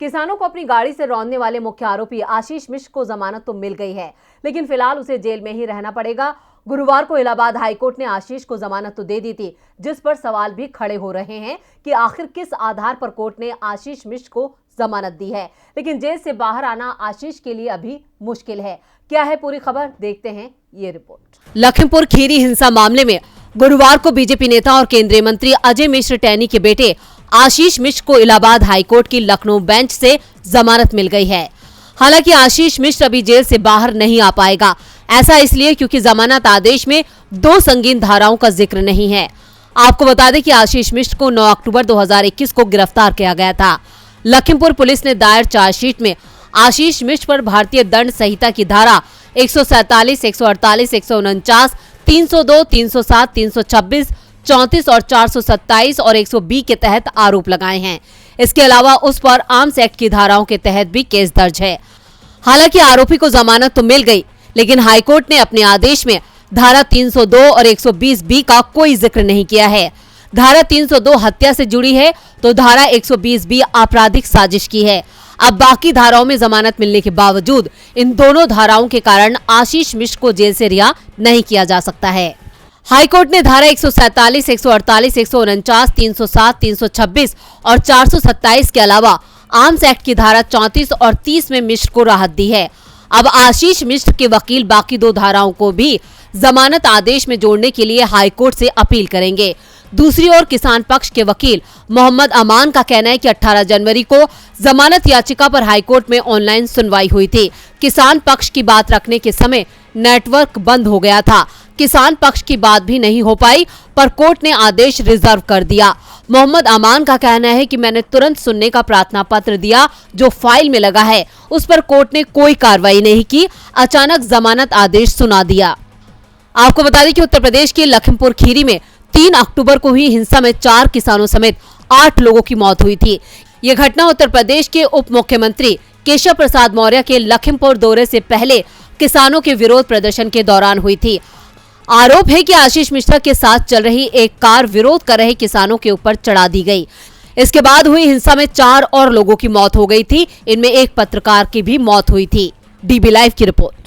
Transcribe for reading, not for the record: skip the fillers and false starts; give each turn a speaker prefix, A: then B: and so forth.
A: किसानों को अपनी गाड़ी से रौंदने वाले मुख्य आरोपी आशीष मिश्र को जमानत तो मिल गई है, लेकिन फिलहाल उसे जेल में ही रहना पड़ेगा। गुरुवार को इलाहाबाद हाईकोर्ट ने आशीष को जमानत तो दे दी थी, जिस पर सवाल भी खड़े हो रहे हैं कि आखिर किस आधार पर कोर्ट ने आशीष मिश्र को जमानत दी है। लेकिन जेल से बाहर आना आशीष के लिए अभी मुश्किल है। क्या है पूरी खबर, देखते हैं ये रिपोर्ट। लखीमपुर खीरी हिंसा मामले में गुरुवार को बीजेपी नेता और केंद्रीय मंत्री अजय मिश्र टैनी के बेटे आशीष मिश्र को इलाहाबाद हाईकोर्ट की लखनऊ बेंच से जमानत मिल गई है। हालांकि आशीष मिश्र अभी जेल से बाहर नहीं आ पाएगा। ऐसा इसलिए क्योंकि जमानत आदेश में 2 संगीन धाराओं का जिक्र नहीं है। आपको बता दें कि आशीष मिश्र को 9 अक्टूबर 2021 को गिरफ्तार किया गया था। लखीमपुर पुलिस ने दायर चार्जशीट में आशीष मिश्र पर भारतीय दंड संहिता की धारा 147, 148, 149, 302, 307, 326, 34 और 427 और 120 के तहत आरोप लगाए हैं। इसके अलावा उस पर आर्म्स एक्ट की धाराओं के तहत भी केस दर्ज है। हालांकि आरोपी को जमानत तो मिल गई, लेकिन हाईकोर्ट ने अपने आदेश में धारा 302 और 120 बी का कोई जिक्र नहीं किया है। धारा 302 हत्या से जुड़ी है तो धारा 120 बी आपराधिक साजिश की है। अब बाकी धाराओं में जमानत मिलने के बावजूद इन दोनों धाराओं के कारण आशीष मिश्र को जेल से रिहा नहीं किया जा सकता है। हाईकोर्ट ने धारा 147, 148, 149, 307, 326 और 427 के अलावा आर्म्स एक्ट की धारा 34 और 30 में मिश्र को राहत दी है। अब आशीष मिश्र के वकील बाकी 2 धाराओं को भी जमानत आदेश में जोड़ने के लिए हाईकोर्ट से अपील करेंगे। दूसरी ओर किसान पक्ष के वकील मोहम्मद अमान का कहना है कि 18 जनवरी को जमानत याचिका पर हाईकोर्ट में ऑनलाइन सुनवाई हुई थी। किसान पक्ष की बात रखने के समय नेटवर्क बंद हो गया था। किसान पक्ष की बात भी नहीं हो पाई, पर कोर्ट ने आदेश रिजर्व कर दिया। मोहम्मद अमान का कहना है कि मैंने तुरंत सुनने का प्रार्थना पत्र दिया, जो फाइल में लगा है उस पर कोर्ट ने कोई कार्रवाई नहीं की, अचानक जमानत आदेश सुना दिया। आपको बता दें कि उत्तर प्रदेश के लखीमपुर खीरी में 3 अक्टूबर को हुई हिंसा में 4 किसानों समेत 8 लोगों की मौत हुई थी। ये घटना उत्तर प्रदेश के उप मुख्यमंत्री केशव प्रसाद मौर्य के लखीमपुर दौरे से पहले किसानों के विरोध प्रदर्शन के दौरान हुई थी। आरोप है कि आशीष मिश्रा के साथ चल रही एक कार विरोध कर रहे किसानों के ऊपर चढ़ा दी गई। इसके बाद हुई हिंसा में 4 और लोगों की मौत हो गई थी। इनमें एक पत्रकार की भी मौत हुई थी। डीबी लाइव की रिपोर्ट।